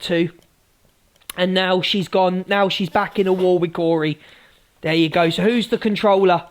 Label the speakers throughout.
Speaker 1: to. And now she's gone. Now she's back in a war with Corey. There you go. So who's the controller?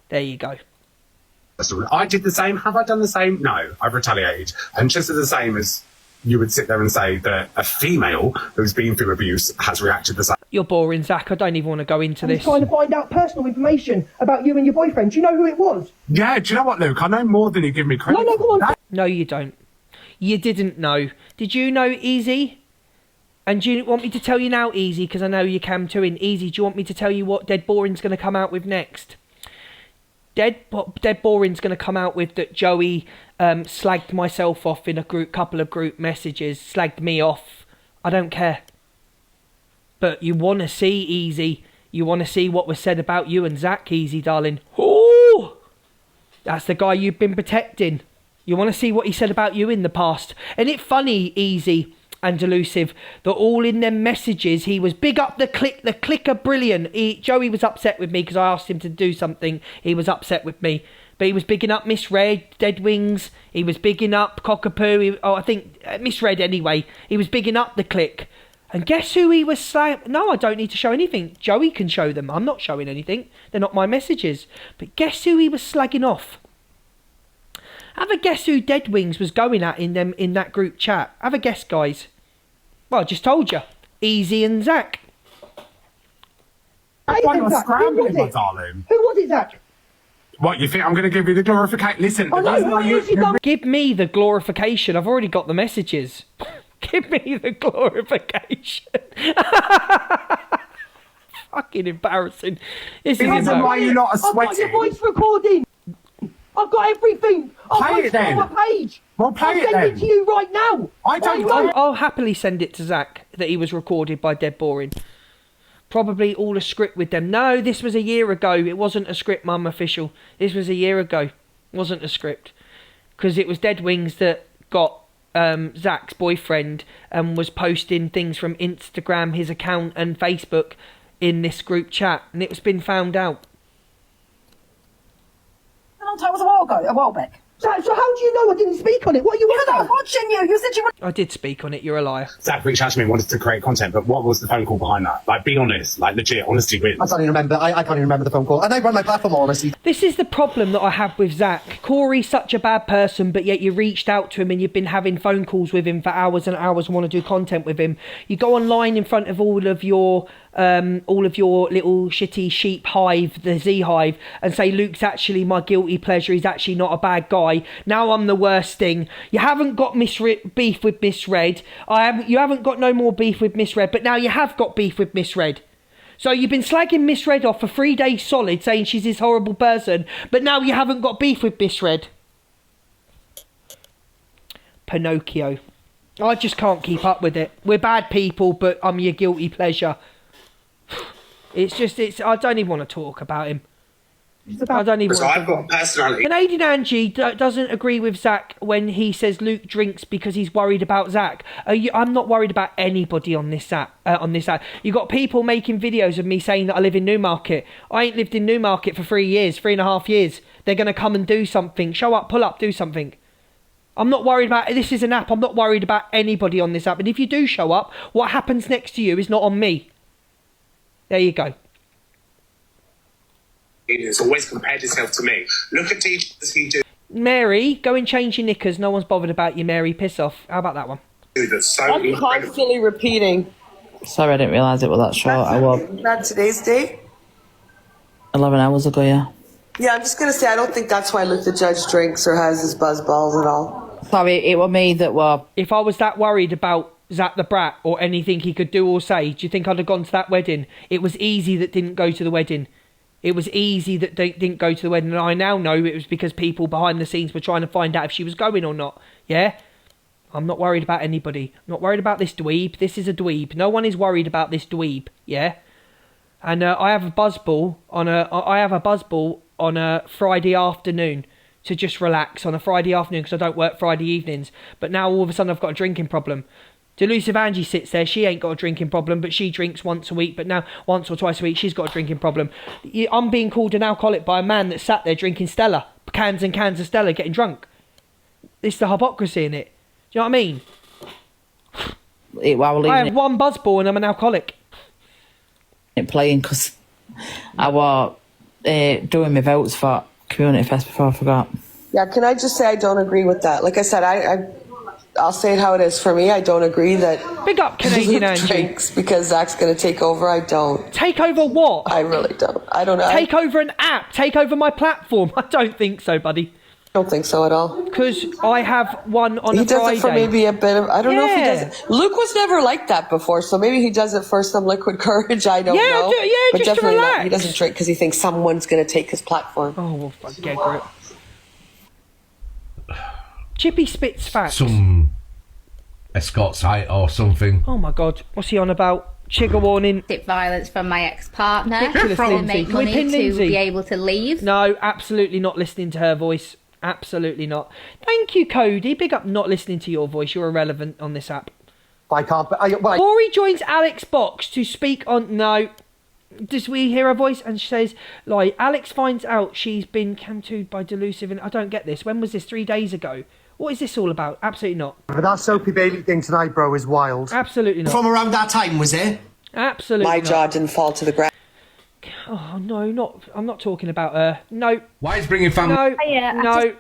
Speaker 1: There you go.
Speaker 2: I did the same. Have I done the same? No, I've retaliated. And just as the same as you would sit there and say that a female who's been through abuse has reacted the same.
Speaker 1: You're boring, Zach. I don't even want to go into this.
Speaker 3: I'm trying to find out personal information about you and your boyfriend. Do you know who it was?
Speaker 2: Yeah, do you know what, Luke? I know more than you give me credit.
Speaker 3: No, go on.
Speaker 1: No, you don't. You didn't know. Did you know, Easy? And do you want me to tell you now, Easy? Because I know you can too. In Easy, do you want me to tell you what Dead Boring's going to come out with next? Dead Boring's going to come out with that Joey slagged myself off in a couple of group messages. Slagged me off. I don't care. But you want to see, Easy. You want to see what was said about you and Zach, Easy, darling. Oh! That's the guy you've been protecting. You want to see what he said about you in the past. And it's funny, Easy and Delusive, that all in them messages he was big up the clicker brilliant. Joey was upset with me because I asked him to do something. He was upset with me. But he was bigging up Miss Red, Dead Wings. He was bigging up Cockapoo. I think Miss Red anyway. He was bigging up the click. And guess who he was saying? No, I don't need to show anything. Joey can show them. I'm not showing anything. They're not my messages. But guess who he was slagging off? Have a guess who Dead Wings was going at in that group chat. Have a guess, guys. Well, I just told you. Easy and Zach.
Speaker 2: Why not scrambling, my darling?
Speaker 3: Who was it, Zach?
Speaker 2: What, you think I'm going to give you the glorification? Listen,
Speaker 1: Give me the glorification. I've already got the messages. Give me the glorification. Fucking embarrassing. This is embarrassing.
Speaker 2: Why you're not
Speaker 3: I've got your voice recording. I've got everything.
Speaker 2: Play it then.
Speaker 3: On my page.
Speaker 2: Well, play
Speaker 3: I'll
Speaker 2: it
Speaker 3: send it to you right now.
Speaker 1: I'll happily send it to Zach that he was recorded by Dead Boring. Probably all a script with them. No, this was a year ago. It wasn't a script, Mum, official. This was a year ago. It wasn't a script. Because it was Dead Wings that got Zach's boyfriend and was posting things from Instagram, his account and Facebook in this group chat. And it's been found out.
Speaker 4: That was a while back.
Speaker 3: So how do you know I didn't speak on it? What are you
Speaker 4: Because I was watching you. You said you were...
Speaker 1: I did speak on it. You're a liar.
Speaker 2: Zach reached out to me and wanted to create content, but what was the phone call behind that? Like, be honest. Like, legit, honesty wins.
Speaker 3: I can't even remember. I can't even remember the phone call. And they run my platform, honestly.
Speaker 1: This is the problem that I have with Zach. Corey's such a bad person, but yet you reached out to him and you've been having phone calls with him for hours and hours and want to do content with him. You go online in front of all of your little shitty sheep hive, the Z hive, and say Luke's actually my guilty pleasure. He's actually not a bad guy. Now I'm the worst thing. You haven't got beef with Miss Red. You haven't got no more beef with Miss Red, but now you have got beef with Miss Red. So you've been slagging Miss Red off for 3 days solid, saying she's this horrible person, but now you haven't got beef with Miss Red. Pinocchio. I just can't keep up with it. We're bad people, but I'm your guilty pleasure. I don't even want to talk about him. I don't even want to
Speaker 2: I've got personality.
Speaker 1: Canadian Angie doesn't agree with Zach when he says Luke drinks because he's worried about Zach. I'm not worried about anybody on this app. You got people making videos of me saying that I live in Newmarket. I ain't lived in Newmarket for 3.5 years. They're going to come and do something. Show up, pull up, do something. I'm not worried about... This is an app. I'm not worried about anybody on this app. And if you do show up, what happens next to you is not on me. There you go.
Speaker 2: It's always compared himself to me. Look at teachers he do.
Speaker 1: Mary, go and change your knickers. No one's bothered about you, Mary. Piss off. How about that one?
Speaker 2: That's so
Speaker 5: I'm
Speaker 2: incredible.
Speaker 5: constantly repeating.
Speaker 6: Sorry, I didn't realise it was that short. I was
Speaker 5: That's today's date?
Speaker 6: 11 hours ago, yeah.
Speaker 5: Yeah, I'm just going to say, I don't think that's why Luke the Judge drinks or has his buzz balls at all.
Speaker 6: Sorry, it was me that were...
Speaker 1: If I was that worried about Zach the Brat or anything he could do or say, do you think I'd have gone to that wedding? It was Easy that didn't go to the wedding. It was Easy that didn't go to the wedding, and I now know it was because people behind the scenes were trying to find out if she was going or not. Yeah? I'm not worried about anybody. I'm not worried about this dweeb. This is a dweeb. No one is worried about this dweeb. Yeah? And I have a buzzball on a Friday afternoon to just relax on a Friday afternoon because I don't work Friday evenings. But now all of a sudden I've got a drinking problem. Delusive Angie sits there. She ain't got a drinking problem, but she drinks once a week. But now once or twice a week, she's got a drinking problem. I'm being called an alcoholic by a man that sat there drinking Stella. Cans and cans of Stella, getting drunk. It's the hypocrisy in it. Do you know what I mean?
Speaker 6: while we're
Speaker 1: I
Speaker 6: leaving
Speaker 1: have one buzzball and I'm an alcoholic.
Speaker 6: it playing because I was doing my votes for Community Fest before I forgot.
Speaker 5: Yeah, can I just say I don't agree with that? Like I said, I'll say it how it is. For me, I don't agree that
Speaker 1: Big up Canadian
Speaker 5: Luke
Speaker 1: Angie.
Speaker 5: drinks because Zach's going to take over. I don't.
Speaker 1: Take over what?
Speaker 5: I really don't. I don't know.
Speaker 1: Take over an app. Take over my platform. I don't think so, buddy.
Speaker 5: I don't think so at all.
Speaker 1: Because I have one on
Speaker 5: He
Speaker 1: a
Speaker 5: does
Speaker 1: Friday.
Speaker 5: it for maybe a bit of, I don't know if he
Speaker 1: Yeah.
Speaker 5: does it. Luke was never like that before, so maybe he does it for some liquid courage. I don't know. But
Speaker 1: just to
Speaker 5: definitely not. He
Speaker 1: relax.
Speaker 5: doesn't drink because he thinks someone's going to take his platform.
Speaker 1: Oh, well, fuck, get grip. Chippy spits facts.
Speaker 7: Some escort site or something.
Speaker 1: Oh my god, what's he on about? Trigger warning.
Speaker 8: Domestic violence from my ex-partner
Speaker 1: Ridiculous,
Speaker 8: to
Speaker 1: Lindsay.
Speaker 8: make
Speaker 1: Can we
Speaker 8: money
Speaker 1: pin
Speaker 8: to
Speaker 1: Lindsay?
Speaker 8: be able to leave.
Speaker 1: No, absolutely not listening to her voice. Absolutely not. Thank you, Cody. Big up not listening to your voice. You're irrelevant on this app.
Speaker 3: I can't.
Speaker 1: Corey joins Alex Box to speak on... No. Does we hear her voice? And she says, like, Alex finds out she's been camped by Delusive. And I don't get this. When was this? 3 days ago? What is this all about? Absolutely not.
Speaker 3: But that Sophie Bailey thing tonight, bro, is wild.
Speaker 1: Absolutely not.
Speaker 9: From around that time, was it?
Speaker 1: Absolutely
Speaker 5: My
Speaker 1: not.
Speaker 5: jaw didn't fall to the ground.
Speaker 1: Oh, no, not... I'm not talking about her. No.
Speaker 7: Why is bringing family?
Speaker 1: No.
Speaker 8: yeah, I
Speaker 1: No.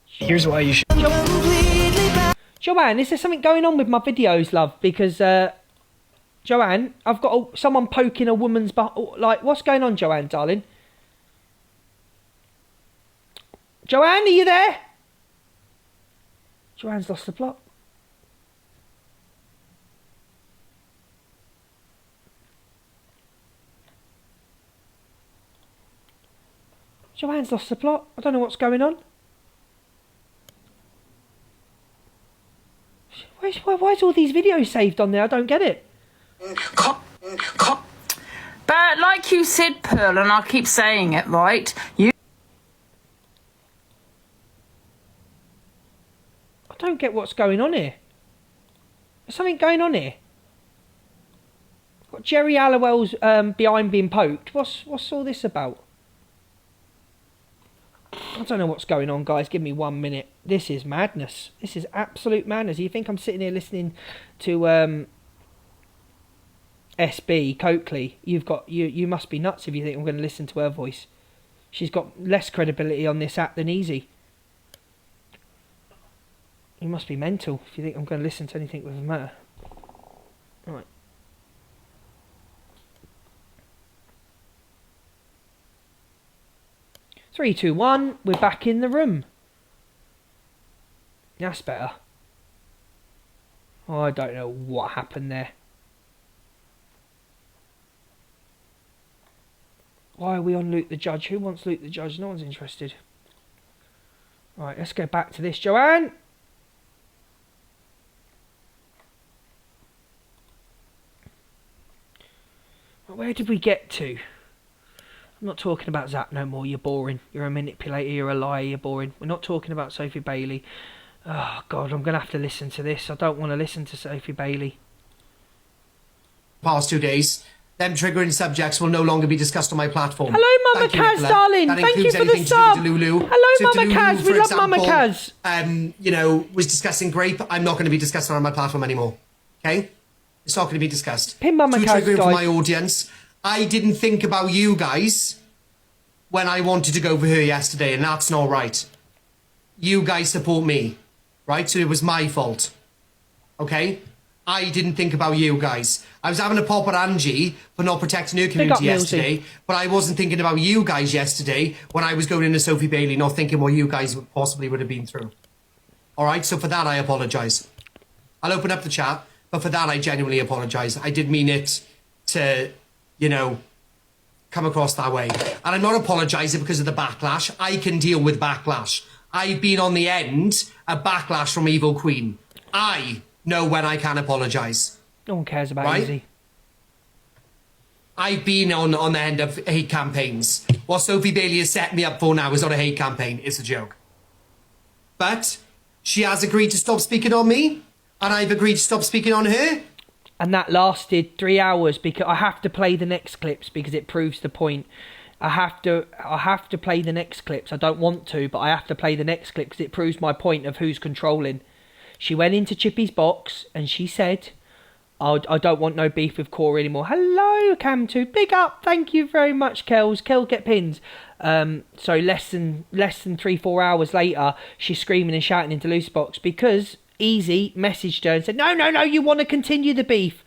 Speaker 10: Here's why you should.
Speaker 1: Joanne, is there something going on with my videos, love? Because, Joanne, I've got someone poking a woman's butt. Like, what's going on, Joanne, darling? Joanne, are you there? Joanne's lost the plot. Joanne's lost the plot. I don't know what's going on. Why is all these videos saved on there? I don't get it.
Speaker 11: But like you said, Pearl, and I'll keep saying it, right?
Speaker 1: I don't get what's going on here. There's something going on here. Got Jerry Halliwell's behind being poked. What's all this about? I don't know what's going on, guys. Give me 1 minute. This is madness. This is absolute madness. You think I'm sitting here listening to SB Coakley? You must be nuts if you think I'm going to listen to her voice. She's got less credibility on this app than Easy. You must be mental if you think I'm going to listen to anything with her. Right. Three, two, one. We're back in the room. That's better. Oh, I don't know what happened there. Why are we on Luke the Judge? Who wants Luke the Judge? No one's interested. Right, let's go back to this. Joanne! Where did we get to? I'm not talking about Zap no more. You're boring. You're a manipulator. You're a liar. You're boring. We're not talking about Sophie Bailey. Oh, God, I'm going to have to listen to this. I don't want to listen to Sophie Bailey.
Speaker 9: Past 2 days. Them triggering subjects will no longer be discussed on my platform.
Speaker 1: Hello, Mama
Speaker 9: Thank you,
Speaker 1: Kaz,
Speaker 9: Nicola.
Speaker 1: darling.
Speaker 9: That
Speaker 1: Thank you
Speaker 9: includes
Speaker 1: for the
Speaker 9: anything to do
Speaker 1: sub.
Speaker 9: with Delulu.
Speaker 1: Hello,
Speaker 9: So if
Speaker 1: Mama
Speaker 9: Delulu,
Speaker 1: Kaz. We
Speaker 9: for
Speaker 1: love Mama
Speaker 9: example,
Speaker 1: Kaz.
Speaker 9: you know, was discussing grape, I'm not going to be discussing it on my platform anymore. Okay? It's not going to be discussed.
Speaker 1: Pin Mama
Speaker 9: Too
Speaker 1: Kaz,
Speaker 9: triggering for
Speaker 1: guys.
Speaker 9: my audience. I didn't think about you guys when I wanted to go for her yesterday, and that's not right. You guys support me, right? So it was my fault. Okay? I didn't think about you guys. I was having a pop at Angie for not protecting her community yesterday, but I wasn't thinking about you guys yesterday when I was going into Sophie Bailey, not thinking what you guys possibly would have been through. All right? So for that, I apologise. I'll open up the chat, but for that, I genuinely apologise. I did mean it to, you know, come across that way. And I'm not apologising because of the backlash. I can deal with backlash. I've been on the end of backlash from Evil Queen. I know when I can apologise.
Speaker 1: No one cares about
Speaker 9: Right?
Speaker 1: Easy.
Speaker 9: I've been on the end of hate campaigns. What Sophie Bailey has set me up for now is not a hate campaign. It's a joke. But she has agreed to stop speaking on me, and I've agreed to stop speaking on her.
Speaker 1: And that lasted 3 hours because I have to play the next clips because it proves the point. I have to play the next clips. I don't want to, but I have to play the next clip because it proves my point of who's controlling. She went into Chippy's box and she said, I don't want no beef with Corey anymore. Hello, Cam2. Big up. Thank you very much, Kels. Kel, get pins. So less than 3-4 hours later, she's screaming and shouting into Loose Box because Easy messaged her and said, no, you want to continue the beef.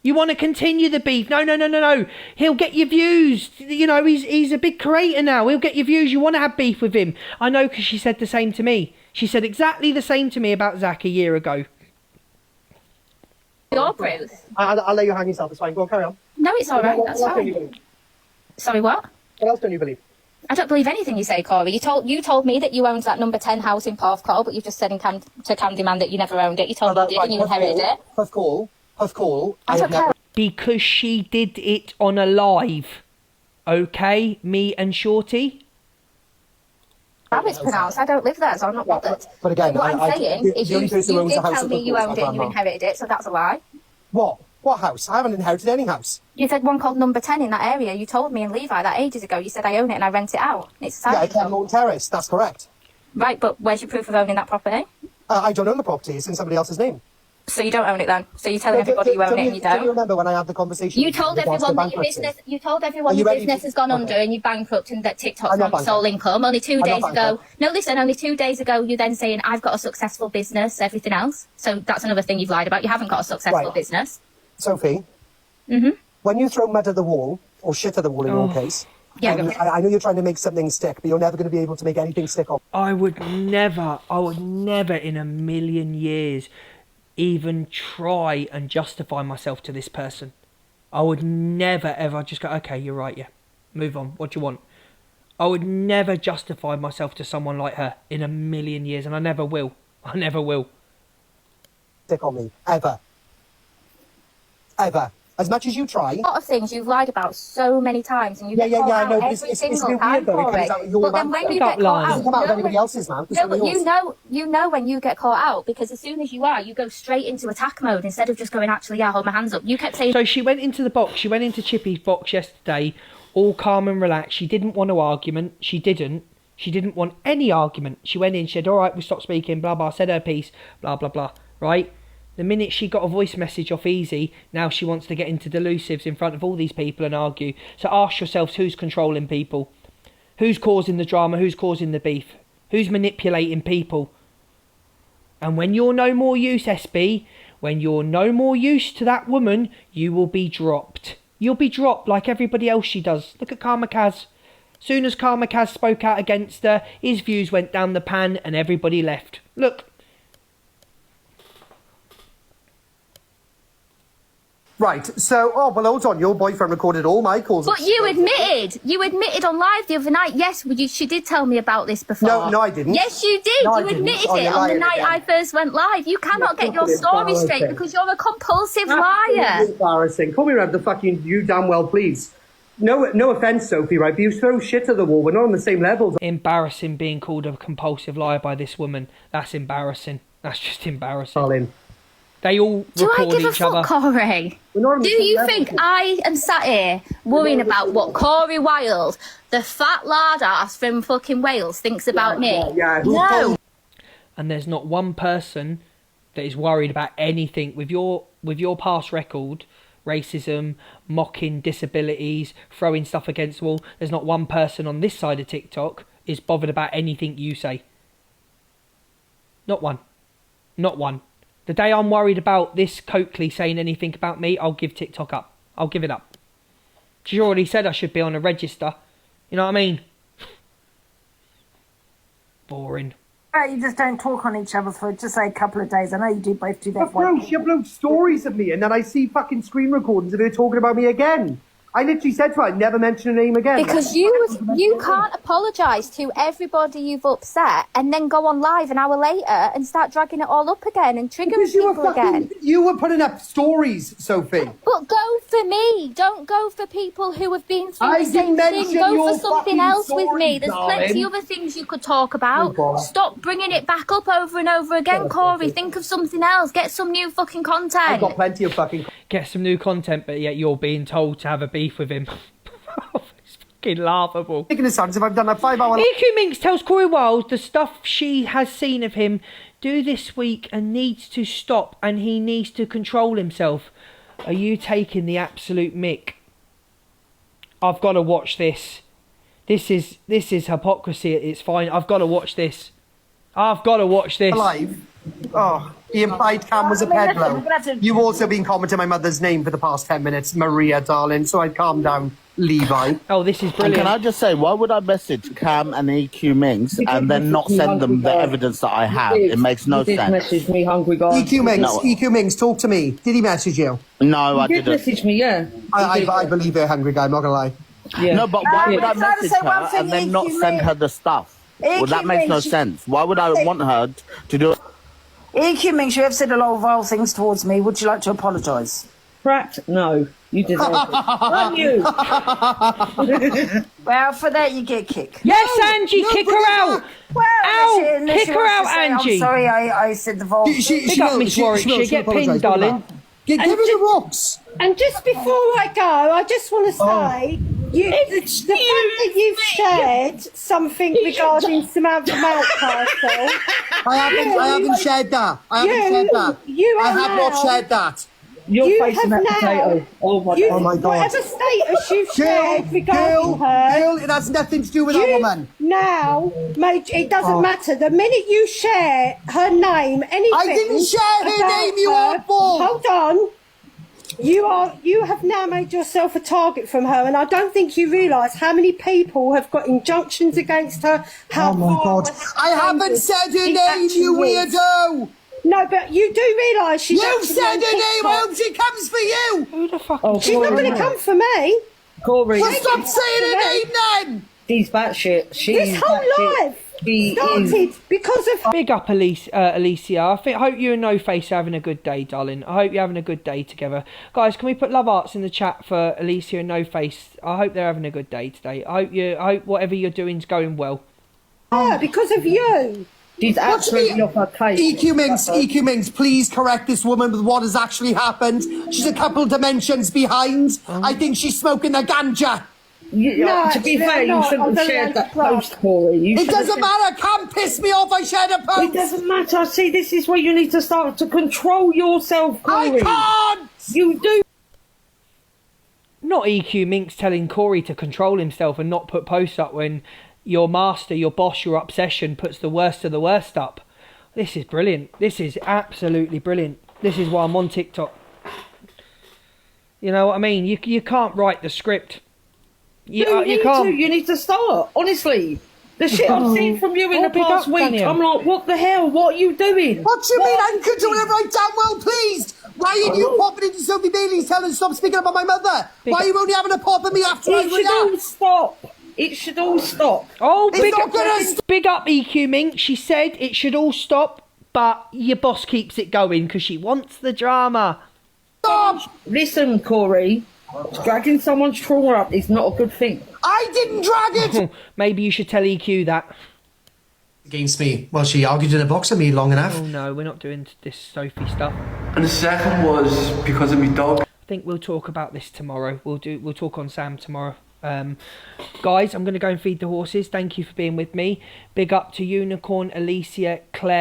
Speaker 1: You want to continue the beef. No. He'll get your views. You know, he's a big creator now. He'll get your views. You want to have beef with him. I know because she said the same to me. She said exactly the same to me about Zach a year ago.
Speaker 8: Your proof.
Speaker 3: I'll let you hang yourself. It's fine. Go on, carry on.
Speaker 8: No, it's all right. That's
Speaker 3: What else don't you
Speaker 8: fine.
Speaker 3: believe?
Speaker 8: Sorry, what?
Speaker 3: What else don't you believe?
Speaker 8: I don't believe anything you say, Corey. You told me that you owned that number 10 house in Porthcawl, but you've just said to Candyman that you never owned it. You told me you did and you inherited it.
Speaker 3: Puff call.
Speaker 8: I don't care.
Speaker 1: Because she did it on a live. Okay? Me and Shorty.
Speaker 8: How it's pronounced. I don't live there, so I'm not bothered.
Speaker 3: But again,
Speaker 8: what I'm saying is
Speaker 3: the only person
Speaker 8: you
Speaker 3: who owns
Speaker 8: did
Speaker 3: a house
Speaker 8: tell
Speaker 3: at
Speaker 8: me you
Speaker 3: Puff Call
Speaker 8: owned
Speaker 3: is
Speaker 8: it
Speaker 3: my
Speaker 8: and you
Speaker 3: grandma.
Speaker 8: inherited it, so that's a lie.
Speaker 3: What? What house? I haven't inherited any house.
Speaker 8: You said one called number 10 in that area. You told me and Levi that ages ago. You said I own it and I rent it out. It's a
Speaker 3: Yeah,
Speaker 8: side
Speaker 3: it's on Moulton Terrace. That's correct.
Speaker 8: Right, but where's your proof of owning that property?
Speaker 3: I don't own the property. It's in somebody else's name.
Speaker 8: So you don't own it then? So you're telling everybody you own it and you
Speaker 3: Do you
Speaker 8: don't?
Speaker 3: remember when I had the conversation?
Speaker 8: You told
Speaker 3: with regards to
Speaker 8: everyone that your
Speaker 3: bankruptcy?
Speaker 8: business. You told everyone
Speaker 3: Are you
Speaker 8: your
Speaker 3: ready
Speaker 8: business
Speaker 3: to-
Speaker 8: has gone
Speaker 3: Okay.
Speaker 8: under and you're bankrupt and that TikTok's
Speaker 3: I'm not
Speaker 8: not sole
Speaker 3: bankrupt.
Speaker 8: income. Only 2
Speaker 3: I'm not
Speaker 8: days ago.
Speaker 3: bankrupt.
Speaker 8: No, listen. Only 2 days ago, you're then saying I've got a successful business. Everything else. So that's another thing you've lied about. You haven't got a successful
Speaker 3: Right.
Speaker 8: business.
Speaker 3: Sophie, when you throw mud at the wall, or shit at the wall in your case,
Speaker 8: Yeah.
Speaker 3: I know you're trying to make something stick, but you're never going to be able to make anything stick off.
Speaker 1: I would never in a million years even try and justify myself to this person. I would never ever just go, okay, you're right, yeah, move on, what do you want? I would never justify myself to someone like her in a million years, and I never will.
Speaker 3: Stick on me. Ever. As much as you try.
Speaker 8: A lot of things you've lied about so many times, and you get caught
Speaker 3: I know.
Speaker 8: out
Speaker 3: It's
Speaker 8: every
Speaker 3: a bit
Speaker 8: single time
Speaker 3: weird though. It
Speaker 8: for
Speaker 3: comes
Speaker 8: it.
Speaker 3: out of your
Speaker 8: But then
Speaker 3: mouth.
Speaker 8: when you
Speaker 1: Stop
Speaker 8: get caught
Speaker 1: lying.
Speaker 8: out,
Speaker 3: It doesn't come out of
Speaker 8: no,
Speaker 3: anybody else's mouth. It's
Speaker 8: No, but
Speaker 3: from yours.
Speaker 8: you know when you get caught out, because as soon as you are, you go straight into attack mode instead of just going, actually, yeah, hold my hands up. You kept saying,
Speaker 1: So she went into the box. She went into Chippy's box yesterday, all calm and relaxed. She didn't want no argument. She didn't want any argument. She went in. She said, "All right, we stopped speaking." Blah blah. Said her piece. Blah blah blah. Right. The minute she got a voice message off Easy, now she wants to get into delusives in front of all these people and argue. So ask yourselves, who's controlling people? Who's causing the drama? Who's causing the beef? Who's manipulating people? And when you're no more use, SB, when you're no more use to that woman, you will be dropped. You'll be dropped like everybody else she does. Look at Karma Kaz. Soon as Karma Kaz spoke out against her, his views went down the pan and everybody left. Look.
Speaker 3: Right, so, well, hold on. Your boyfriend recorded all my calls.
Speaker 8: but you admitted on live the other night, yes, she did tell me about this before.
Speaker 3: No, I didn't.
Speaker 8: Yes, you did.
Speaker 3: No, I
Speaker 8: You
Speaker 3: didn't.
Speaker 8: admitted
Speaker 3: Oh,
Speaker 8: it
Speaker 3: you're
Speaker 8: on the
Speaker 3: lying
Speaker 8: night
Speaker 3: again.
Speaker 8: I first went live. You cannot get your
Speaker 3: fucking
Speaker 8: story straight
Speaker 3: embarrassing.
Speaker 8: because you're a compulsive liar.
Speaker 3: Embarrassing. Call me around the fucking you damn well, please. No offense, Sophie, right? But you throw shit at the wall. We're not on the same levels.
Speaker 1: Embarrassing being called a compulsive liar by this woman. That's embarrassing. That's just embarrassing.
Speaker 3: Darling.
Speaker 1: They all
Speaker 8: Do I
Speaker 1: record
Speaker 8: give a
Speaker 1: each other.
Speaker 8: fuck, Corey?
Speaker 3: We're not on
Speaker 8: Do
Speaker 3: the same
Speaker 8: you
Speaker 3: level.
Speaker 8: think I am sat here worrying about what Corey Wilde, the fat lard ass from fucking Wales, thinks about me?
Speaker 3: Yeah. Who
Speaker 8: No.
Speaker 3: told-
Speaker 1: And there's not one person that is worried about anything with your past record, racism, mocking disabilities, throwing stuff against the wall. There's not one person on this side of TikTok is bothered about anything you say. Not one. The day I'm worried about this Coakley saying anything about me, I'll give TikTok up. I'll give it up. She already said I should be on a register. You know what I mean? Boring.
Speaker 4: You just don't talk on each other for just say a couple of days. I know you do both do that.
Speaker 3: Bro, she uploads stories of me, and then I see fucking screen recordings of her talking about me again. I literally said to her, I'd never mention her name again.
Speaker 8: Because you can't apologise to everybody you've upset and then go on live an hour later and start dragging it all up again and triggering
Speaker 3: Because you
Speaker 8: people again.
Speaker 3: You were putting up stories, Sophie.
Speaker 8: But go for me. Don't go for people who have been through
Speaker 3: I
Speaker 8: the same
Speaker 3: didn't
Speaker 8: thing.
Speaker 3: mention
Speaker 8: Go
Speaker 3: your
Speaker 8: for something
Speaker 3: fucking
Speaker 8: else with
Speaker 3: story,
Speaker 8: me. There's plenty
Speaker 3: darling.
Speaker 8: other things you could talk about.
Speaker 3: Oh, God.
Speaker 8: Stop bringing it back up over and over again, Corey. Think of something else. Get some new fucking
Speaker 3: I've
Speaker 8: content.
Speaker 3: got plenty of fucking...
Speaker 1: Get some new content, but yet you're being told to have a beef with him. fucking laughable.
Speaker 3: Taking this as if I've done a 5 hour.
Speaker 1: EQ Minx tells Corey Wild the stuff she has seen of him do this week and needs to stop, and he needs to control himself. Are you taking the absolute mick? I've got to watch this. This is hypocrisy at its fine. I've got to watch this. I've got to watch this.
Speaker 3: Alive. Oh, he implied Cam was a peddler. You've also been commenting my mother's name for the past 10 minutes, Maria, darling, so I'd calm down, Levi.
Speaker 1: Oh, this is
Speaker 12: And
Speaker 1: brilliant.
Speaker 12: can I just say, why would I message Cam and EQ Minx and then not send them the evidence that I have? It makes no sense.
Speaker 13: Message me, hungry guy.
Speaker 3: EQ Minx, talk to me. Did he message you?
Speaker 12: No, I didn't.
Speaker 13: Message me, yeah.
Speaker 3: I believe you're a hungry guy, I'm not gonna lie.
Speaker 13: Yeah.
Speaker 12: No, but why would I
Speaker 4: I'm trying to
Speaker 12: message
Speaker 4: say one
Speaker 12: her
Speaker 4: thing,
Speaker 12: and then not
Speaker 4: EQ
Speaker 12: send
Speaker 4: Minx.
Speaker 12: her the stuff? Well, that
Speaker 4: EQ
Speaker 12: makes no
Speaker 4: Minx,
Speaker 12: sense. Why would I want her to do it?
Speaker 4: EQ Minx, you have said a lot of vile things towards me. Would you like to apologise?
Speaker 13: Prat? No. You deserve it. Not you.
Speaker 4: Well, for that you get kicked.
Speaker 1: Yes, Angie, kick her out.
Speaker 4: Well,
Speaker 1: Ow,
Speaker 4: unless
Speaker 1: kick
Speaker 4: she
Speaker 1: her
Speaker 4: wants
Speaker 1: out,
Speaker 4: to say,
Speaker 1: Angie.
Speaker 4: I'm sorry, I said the vile things.
Speaker 1: Big up Miss Warwickshire, get pinned, darling.
Speaker 3: Give her the rocks.
Speaker 14: And just before I go, I just want to say, the fact that you've shared something regarding Samantha Mount Castle.
Speaker 3: I haven't shared that. I have not shared that.
Speaker 13: You're
Speaker 14: You
Speaker 13: facing
Speaker 14: have
Speaker 13: that
Speaker 14: now-
Speaker 13: potato. Oh my
Speaker 3: Oh my God.
Speaker 14: Whatever status you've shared regarding her,
Speaker 3: Girl, it has nothing to do with that woman.
Speaker 14: now, mate, it doesn't matter. The minute you share her name, anything.
Speaker 3: I didn't share her
Speaker 14: about
Speaker 3: name, you
Speaker 14: her-
Speaker 3: awful.
Speaker 14: Hold on. You have now made yourself a target from her, and I don't think you realise how many people have got injunctions against her. How
Speaker 3: Oh my God. I haven't said her name, you weirdo.
Speaker 14: No, but you do realise she's.
Speaker 3: You've
Speaker 14: actually
Speaker 3: said
Speaker 14: on
Speaker 3: her name. I
Speaker 14: TikTok.
Speaker 3: hope she comes for you.
Speaker 1: Who the fuck?
Speaker 13: Oh,
Speaker 14: She's not going to come for me.
Speaker 13: Corey.
Speaker 3: Well, stop saying her name then.
Speaker 13: She's batshit.
Speaker 14: This whole life started because of.
Speaker 1: Big up, Alicia. I hope you and No Face are having a good day, darling. I hope you're having a good day together. Guys, can we put love hearts in the chat for Alicia and No Face? I hope they're having a good day today. I hope whatever you're doing's going well.
Speaker 14: Yeah, because of you.
Speaker 13: She's absolutely off her case.
Speaker 3: EQ Minx, please correct this woman with what has actually happened. She's a couple dimensions behind. I think she's smoking a ganja.
Speaker 14: No,
Speaker 13: to be
Speaker 14: no,
Speaker 13: fair,
Speaker 14: no,
Speaker 13: you shouldn't
Speaker 14: I'm
Speaker 13: have
Speaker 14: very
Speaker 13: shared that
Speaker 14: anti-drug.
Speaker 13: post, Corey. You
Speaker 3: It
Speaker 13: should have
Speaker 3: doesn't matter. Can't piss me off. I shared a post.
Speaker 13: It doesn't matter. See, this is where you need to start to control yourself, Corey.
Speaker 3: I can't.
Speaker 13: You do.
Speaker 1: Not EQ Minx telling Corey to control himself and not put posts up when your master, your boss, your obsession puts the worst of the worst up. This is brilliant. This is absolutely brilliant. This is why I'm on TikTok. You know what I mean? You can't write the script. You can't.
Speaker 13: You need to start. Honestly, the shit I've seen from you in the
Speaker 1: big
Speaker 13: past
Speaker 1: up,
Speaker 13: week,
Speaker 1: Daniel.
Speaker 13: I'm like, what the hell? What are you doing?
Speaker 3: What do you mean? I can do whatever I damn well pleased. Why are you popping into Sophie Bailey's telling her to stop speaking about my mother? Why are you only having a pop at me after I
Speaker 13: It should all
Speaker 3: react?
Speaker 13: stop. It should all stop.
Speaker 1: Oh,
Speaker 3: It's
Speaker 1: big
Speaker 3: not
Speaker 1: up,
Speaker 3: gonna
Speaker 1: big up EQ Minx. She said it should all stop, but your boss keeps it going because she wants the drama.
Speaker 3: Stop!
Speaker 13: Listen, Corey, dragging someone's trauma up is not a good thing.
Speaker 3: I didn't drag it.
Speaker 1: Maybe you should tell EQ that.
Speaker 9: Against me. Well, she argued in a box with me long enough.
Speaker 1: Oh no, we're not doing this Sophie stuff.
Speaker 15: And the second was because of my dog.
Speaker 1: I think we'll talk about this tomorrow. We'll talk on Sam tomorrow. Guys, I'm going to go and feed the horses. Thank you for being with me. Big up to Unicorn, Alicia, Claire.